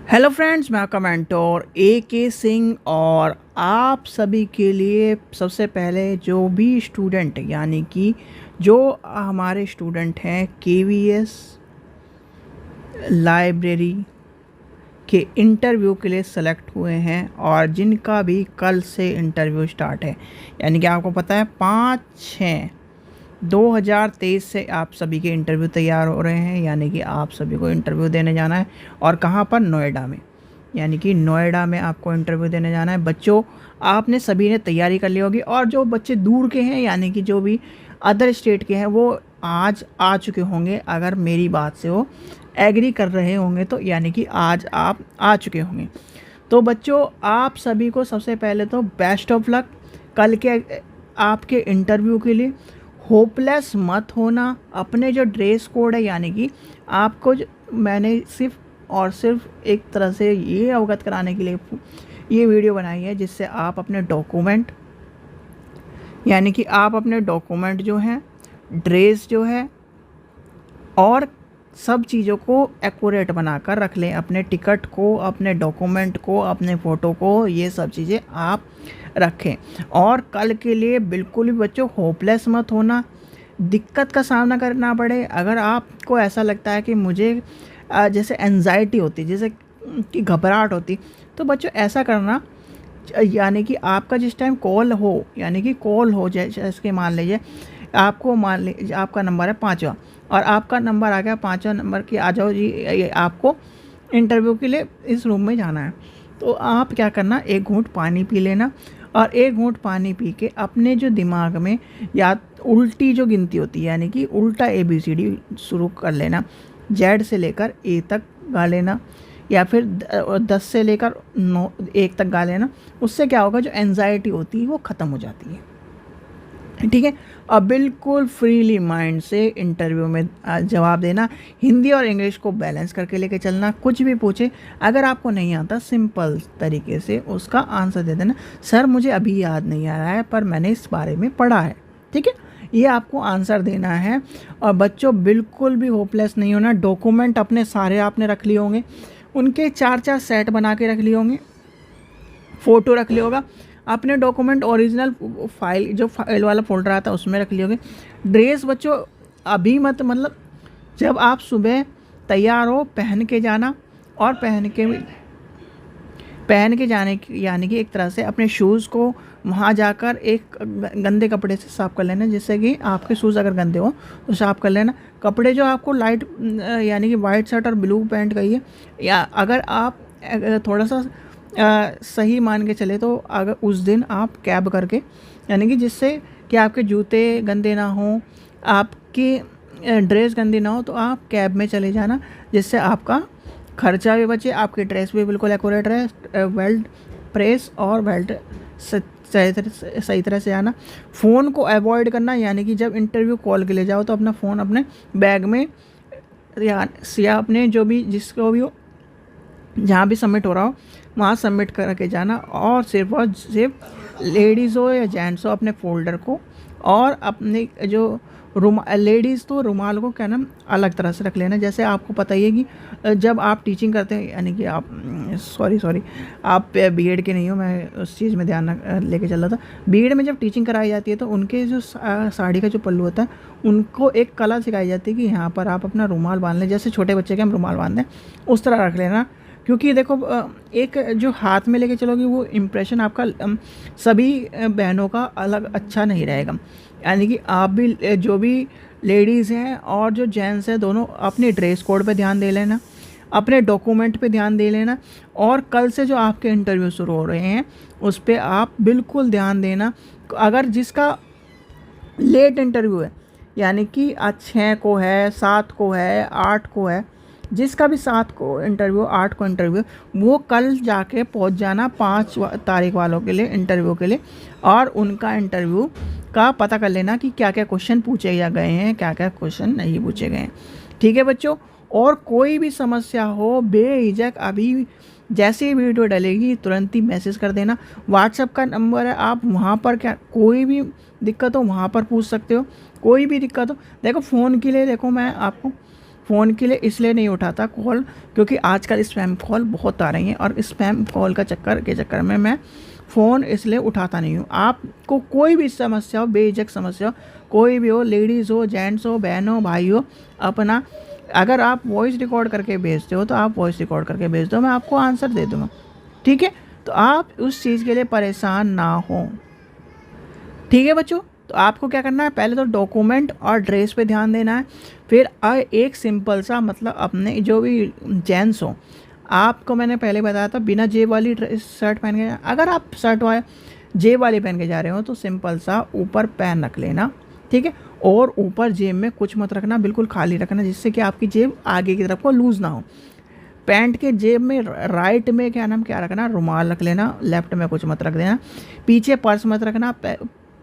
Hello friends, मैं आपका mentor के सिंह और आप सभी के लिए सबसे पहले जो भी स्टूडेंट यानी कि जो हमारे स्टूडेंट हैं केवीएस लाइब्रेरी के इंटरव्यू के लिए सेलेक्ट हुए हैं और जिनका भी कल से इंटरव्यू स्टार्ट है, यानी कि आपको पता है 5/6/2023 से आप सभी के इंटरव्यू तैयार हो रहे हैं। यानी कि आप सभी को इंटरव्यू देने जाना है और कहाँ पर, नोएडा में। यानी कि नोएडा में आपको इंटरव्यू देने जाना है। बच्चों, आपने सभी ने तैयारी कर ली होगी और जो बच्चे दूर के हैं यानी कि जो भी अदर स्टेट के हैं वो आज आ चुके होंगे। अगर मेरी बात से वो एग्री कर रहे होंगे तो यानी कि आज आप आ चुके होंगे। तो बच्चों, आप सभी को सबसे पहले तो बेस्ट ऑफ लक कल के आपके इंटरव्यू के लिए। होपलेस मत होना। अपने जो ड्रेस कोड है यानी कि आपको मैंने सिर्फ और सिर्फ एक तरह से ये अवगत कराने के लिए ये वीडियो बनाई है, जिससे आप अपने डॉक्यूमेंट यानी कि आप अपने डॉक्यूमेंट जो हैं, ड्रेस जो है और सब चीज़ों को एक्यूरेट बनाकर रख लें। अपने टिकट को, अपने डॉक्यूमेंट को, अपने फ़ोटो को, ये सब चीज़ें आप रखें। और कल के लिए बिल्कुल भी बच्चों होपलेस मत होना। दिक्कत का सामना करना पड़े, अगर आपको ऐसा लगता है कि मुझे जैसे एंजाइटी होती, जैसे कि घबराहट होती, तो बच्चों ऐसा करना, यानी कि आपका जिस टाइम कॉल हो, यानी कि कॉल हो जैसे मान लीजिए आपका नंबर है 5वां और आपका नंबर आ गया 5वां नंबर की, आ जाओ जी, आपको इंटरव्यू के लिए इस रूम में जाना है। तो आप क्या करना, एक घूंट पानी पी लेना और एक घूंट पानी पी के अपने जो दिमाग में या उल्टी जो गिनती होती है यानी कि उल्टा ABCD शुरू कर लेना। Z से लेकर A तक गा लेना या फिर 10 से लेकर 1 तक गा लेना। उससे क्या होगा, जो एंजाइटी होती है वो ख़त्म हो जाती है। ठीक है। अब बिल्कुल फ्रीली माइंड से इंटरव्यू में जवाब देना। हिंदी और इंग्लिश को बैलेंस करके लेके चलना। कुछ भी पूछे, अगर आपको नहीं आता, सिंपल तरीके से उसका आंसर दे देना। सर मुझे अभी याद नहीं आ रहा है पर मैंने इस बारे में पढ़ा है। ठीक है, ये आपको आंसर देना है। और बच्चों बिल्कुल भी होपलेस नहीं होना। डॉक्यूमेंट अपने सारे आपने रख लिए होंगे, उनके 4-4 सेट बना के रख लिए होंगे, फ़ोटो रख लिया होगा। अपने डॉक्यूमेंट ओरिजिनल फाइल, जो फाइल वाला फोल्डर आता है उसमें रख लिए होंगे। ड्रेस बच्चों अभी मत, मतलब जब आप सुबह तैयार हो पहन के जाना और पहन के जाने की, यानी कि एक तरह से अपने शूज़ को वहाँ जाकर एक गंदे कपड़े से साफ़ कर लेना, जिससे कि आपके शूज़ अगर गंदे हो तो साफ़ कर लेना। कपड़े जो आपको लाइट यानी कि वाइट शर्ट और ब्लू पैंट चाहिए, या अगर आप थोड़ा सा सही मान के चले तो अगर उस दिन आप कैब करके, यानी कि जिससे कि आपके जूते गंदे ना हो, आपकी ड्रेस गंदी ना हो, तो आप कैब में चले जाना, जिससे आपका खर्चा भी बचे, आपकी ड्रेस भी बिल्कुल एक्यूरेट रहे, बेल्ट प्रेस और बेल्ट सही तरह से आना। फ़ोन को अवॉइड करना, यानी कि जब इंटरव्यू कॉल के लिए जाओ तो अपना फ़ोन अपने बैग में या अपने जो भी जिसको भी हो, जहाँ भी सबमिट हो रहा हो वहाँ सबमिट करके जाना। और सिर्फ और सिर्फ लेडीज़ हो या जेंट्स हो, अपने फ़ोल्डर को और अपने जो लेडीज़ तो रुमाल को क्या नाम अलग तरह से रख लेना। जैसे आपको पता ही है कि जब आप टीचिंग करते हैं, यानी कि आप सॉरी आप बीएड के नहीं हो, मैं उस चीज़ में ध्यान लेके चल रहा था। बीएड में जब टीचिंग कराई जाती है तो उनके जो साड़ी का जो पल्लू होता है, उनको एक कला सिखाई जाती है कि यहाँ पर आप अपना रुमाल बांध लें, जैसे छोटे बच्चे के हम रुमाल बांधते हैं उस तरह रख लेना। क्योंकि देखो, एक जो हाथ में लेके चलोगे वो इम्प्रेशन आपका सभी बहनों का अलग अच्छा नहीं रहेगा। यानी कि आप भी, जो भी लेडीज़ हैं और जो जेंट्स हैं, दोनों अपने ड्रेस कोड पे ध्यान दे लेना, अपने डॉक्यूमेंट पे ध्यान दे लेना। और कल से जो आपके इंटरव्यू शुरू हो रहे हैं उस पर आप बिल्कुल ध्यान देना। अगर जिसका लेट इंटरव्यू है, यानी कि आज 6 को है, 7 को है, 8 को है, जिसका भी 7 को इंटरव्यू, 8 को इंटरव्यू, वो कल जाके पहुंच जाना 5 तारीख वालों के लिए इंटरव्यू के लिए, और उनका इंटरव्यू का पता कर लेना कि क्या क्या क्वेश्चन पूछे गए हैं, क्या क्या क्वेश्चन नहीं पूछे गए हैं। ठीक है बच्चों, और कोई भी समस्या हो बेझिझक अभी जैसे ही वीडियो डलेगी तुरंत ही मैसेज कर देना। व्हाट्सएप का नंबर है, आप वहाँ पर क्या कोई भी दिक्कत हो वहाँ पर पूछ सकते हो। कोई भी दिक्कत हो, देखो फ़ोन के लिए, देखो मैं आपको फ़ोन के लिए इसलिए नहीं उठाता कॉल, क्योंकि आजकल स्पैम कॉल बहुत आ रही हैं और स्पैम कॉल का चक्कर में मैं फ़ोन इसलिए उठाता नहीं हूँ। आपको कोई भी समस्या हो, बेझिझक समस्या हो, कोई भी हो, लेडीज़ हो, जेंट्स हो, बहन हो, भाई हो, अपना अगर आप वॉइस रिकॉर्ड करके भेजते हो तो आप वॉइस रिकॉर्ड करके भेज दो, मैं आपको आंसर दे दूँगा, ठीक है। तो आप उस चीज़ के लिए परेशान ना हो, ठीक है बच्चों। तो आपको क्या करना है, पहले तो डॉक्यूमेंट और ड्रेस पे ध्यान देना है। फिर एक सिंपल सा मतलब अपने जो भी जेंट्स हो, आपको मैंने पहले बताया था बिना जेब वाली शर्ट पहन के, अगर आप शर्ट वाले जेब वाली पहन के जा रहे हो तो सिंपल सा ऊपर पैन रख लेना, ठीक है। और ऊपर जेब में कुछ मत रखना, बिल्कुल खाली रखना, जिससे कि आपकी जेब आगे की तरफ को लूज़ ना हो। पैंट के जेब में राइट में क्या रखना, रुमाल रख लेना, लेफ्ट में कुछ मत रख देना, पीछे पर्स मत रखना।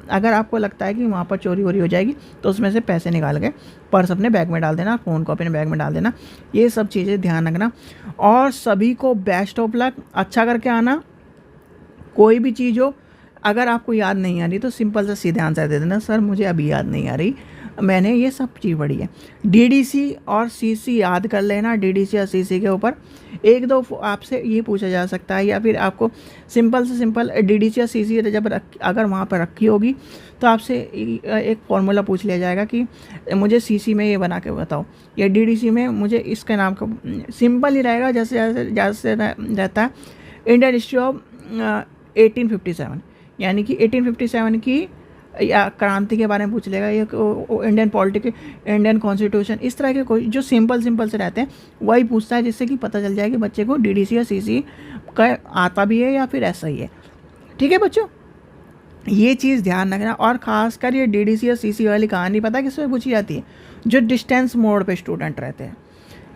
अगर आपको लगता है कि वहाँ पर चोरी वोरी हो जाएगी तो उसमें से पैसे निकाल के पर्स अपने बैग में डाल देना, फ़ोन को अपने बैग में डाल देना। ये सब चीज़ें ध्यान रखना। और सभी को बेस्ट ऑफ लक, अच्छा करके आना। कोई भी चीज़ हो, अगर आपको याद नहीं आ रही तो सिंपल सा सीधे आंसर दे देना, सर मुझे अभी याद नहीं आ रही, मैंने ये सब चीज़ पढ़ी है। डीडीसी और सीसी याद कर लेना। डीडीसी और सीसी के ऊपर एक दो आपसे ये पूछा जा सकता है, या फिर आपको सिंपल से सिंपल डीडीसी और सीसी जब अगर वहाँ पर रखी होगी तो आपसे एक फार्मूला पूछ लिया जाएगा कि मुझे सीसी में ये बना के बताओ, या डीडीसी में मुझे इसके नाम का, सिंपल ही रहेगा जैसे जैसे रहता है इंडियन हिस्ट्री ऑफ 1857, यानी कि 1857 की या क्रांति के बारे में पूछ लेगा, या इंडियन पॉलिटिक, इंडियन कॉन्स्टिट्यूशन, इस तरह के कोई जो सिंपल से रहते हैं वही पूछता है, जिससे कि पता चल जाए कि बच्चे को डीडीसी या सीसी का आता भी है या फिर ऐसा ही है, ठीक है बच्चों। ये चीज़ ध्यान रखना। और ख़ासकर ये डीडीसी या सीसी वाली कहानी पता है किसमें पूछी जाती है, जो डिस्टेंस मोड पे स्टूडेंट रहते हैं,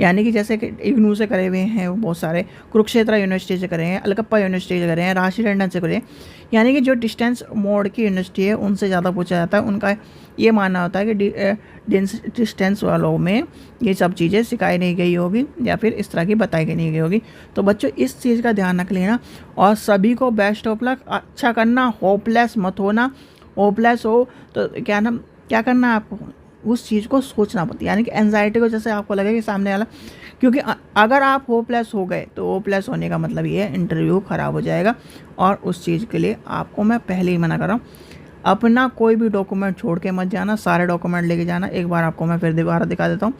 यानी कि जैसे कि इग्नू से करे हुए हैं वो बहुत सारे, कुरुक्षेत्र यूनिवर्सिटी से करे हैं, अलकप्पा यूनिवर्सिटी से करे हैं, राष्ट्रीय टंडन से करे हैं, यानी कि जो डिस्टेंस मोड की यूनिवर्सिटी है उनसे ज़्यादा पूछा जाता है। उनका ये मानना होता है कि डिस्टेंस वालों में ये सब चीज़ें सिखाई नहीं गई होगी या फिर इस तरह की बताई नहीं गई होगी। तो बच्चों इस चीज़ का ध्यान रख लेना और सभी को बेस्ट ऑफ लक। अच्छा करना, होपलेस मत होना। होपलेस हो तो क्या करना है आपको, उस चीज़ को सोचना पड़ता है, यानी कि एंजाइटी को, जैसे आपको लगे कि सामने वाला, क्योंकि अगर आप होपलेस हो गए तो होपलेस होने का मतलब ये है इंटरव्यू ख़राब हो जाएगा। और उस चीज़ के लिए आपको मैं पहले ही मना कर रहा हूँ, अपना कोई भी डॉक्यूमेंट छोड़ के मत जाना, सारे डॉक्यूमेंट लेके जाना। एक बार आपको मैं फिर दोबारा दिखा देता हूँ।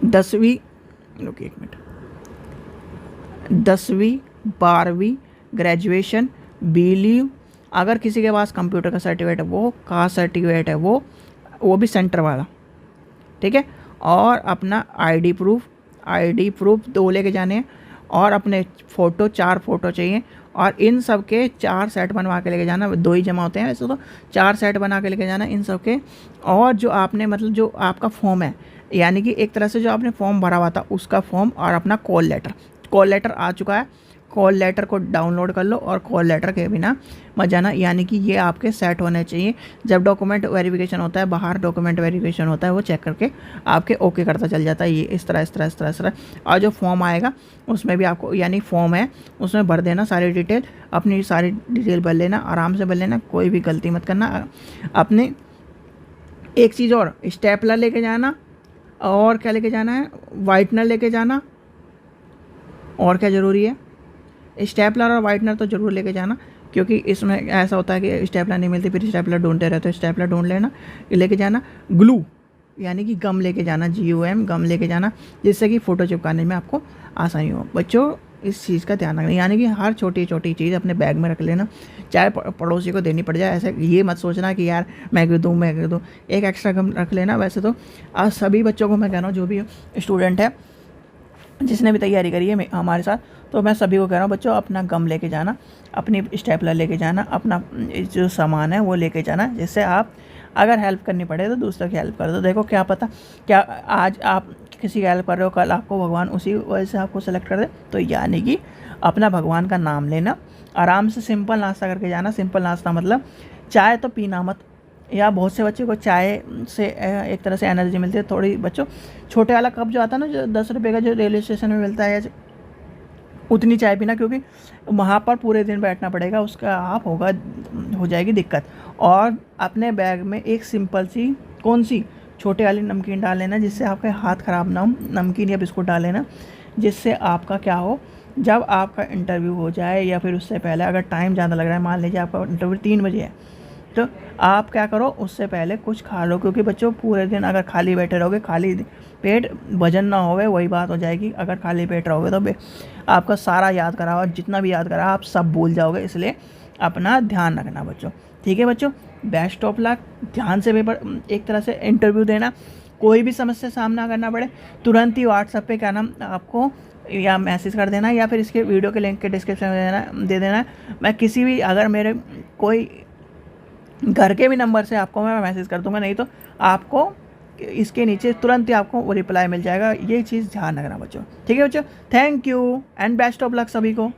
10वीं 12वीं ग्रेजुएशन, BLEAV, अगर किसी के पास कंप्यूटर का सर्टिफिकेट है वो, कास्ट सर्टिफिकेट है वो भी सेंटर वाला, ठीक है। और अपना आईडी प्रूफ 2 लेके जाने हैं, और अपने फ़ोटो 4 फ़ोटो चाहिए, और इन सब के 4 सेट बनवा के लेके जाना। 2 ही जमा होते हैं वैसे तो, 4 सेट बना के लेके जाना इन सब के। और जो आपने मतलब जो आपका फॉर्म है, यानी कि एक तरह से जो आपने फॉर्म भरा हुआ था उसका फॉर्म, और अपना कॉल लेटर आ चुका है, कॉल लेटर को डाउनलोड कर लो, और कॉल लेटर के बिना मत जाना, यानी कि ये आपके सेट होने चाहिए। जब डॉक्यूमेंट वेरिफिकेशन होता है, बाहर डॉक्यूमेंट वेरिफिकेशन होता है, वो चेक करके आपके ओके करता चल जाता है, ये इस तरह। और जो फॉर्म आएगा उसमें भी आपको, यानी फॉर्म है उसमें भर देना सारी डिटेल, अपनी सारी डिटेल भर लेना, आराम से भर लेना, कोई भी गलती मत करना। अपने एक चीज़ और, स्टेपलर लेके जाना, और क्या लेके जाना है, वाइटनर लेके जाना, और क्या ज़रूरी है, स्टेपलर और वाइटनर तो ज़रूर लेके जाना, क्योंकि इसमें ऐसा होता है कि स्टेपलर नहीं मिलती, फिर स्टेपलर ढूंढते रहते, तो स्टेपलर ढूंढ लेना, लेके जाना। ग्लू यानी कि गम लेके जाना, GUM गम लेके जाना, जिससे कि फ़ोटो चिपकाने में आपको आसानी हो। बच्चों इस चीज़ का ध्यान रखना, यानी कि हर छोटी चीज़ अपने बैग में रख लेना, चाहे पड़ोसी को देनी पड़ जाए। ऐसे ये मत सोचना कि यार मैं क्यों दूँ, एक एक्स्ट्रा गम रख लेना। वैसे तो आज सभी बच्चों को मैं कह रहा हूँ, जो भी स्टूडेंट है जिसने भी तैयारी करी है हमारे साथ, तो मैं सभी को कह रहा हूँ बच्चों, अपना गम लेके जाना, अपनी स्टेपलर लेके जाना, अपना जो सामान है वो लेके जाना, जिससे आप अगर हेल्प करनी पड़े तो दूसरों की हेल्प कर दो। देखो क्या पता, क्या आज आप किसी की हेल्प कर रहे हो, कल आपको भगवान उसी वजह से आपको सेलेक्ट कर दे। तो यानी कि अपना भगवान का नाम लेना, आराम से सिंपल नाश्ता करके जाना। सिंपल नाश्ता मतलब चाय तो पीना मत, या बहुत से बच्चों को चाय से एक तरह से एनर्जी मिलती है थोड़ी। बच्चों छोटे वाला कप जो आता है ना, जो 10 रुपये का जो रेलवे स्टेशन में मिलता है, उतनी चाय पीना, क्योंकि वहाँ पर पूरे दिन बैठना पड़ेगा, उसका आप हो जाएगी दिक्कत। और अपने बैग में एक सिंपल सी, कौन सी, छोटे वाली नमकीन डाल लेना, जिससे आपके हाथ ख़राब ना हो। नमकीन या बिस्कुट डाल लेना, जिससे आपका क्या हो, जब आपका इंटरव्यू हो जाए या फिर उससे पहले अगर टाइम ज़्यादा लग रहा है, मान लीजिए आपका इंटरव्यू 3 बजे है, तो आप क्या करो, उससे पहले कुछ खा लो। क्योंकि बच्चों पूरे दिन अगर खाली बैठे रहोगे, खाली पेट वजन ना होवे, वही बात हो जाएगी। अगर खाली पेट रहोगे तो आपका सारा याद करा हुआ, जितना भी याद करा आप सब भूल जाओगे। इसलिए अपना ध्यान रखना बच्चों। ठीक है बच्चों, बेस्ट ऑफ लक। ध्यान से पेपर, एक तरह से इंटरव्यू देना। कोई भी समस्या सामना करना पड़े, तुरंत ही व्हाट्सएप पे क्या नाम आपको या मैसेज कर देना, या फिर इसके वीडियो के लिंक के डिस्क्रिप्शन में दे देना। मैं किसी भी, अगर मेरे कोई घर के भी नंबर से आपको मैं मैसेज कर दूंगा, नहीं तो आपको इसके नीचे तुरंत ही आपको वो रिप्लाई मिल जाएगा। ये चीज़ ध्यान रखना बच्चों। ठीक है बच्चों, thank you and best of luck सभी को।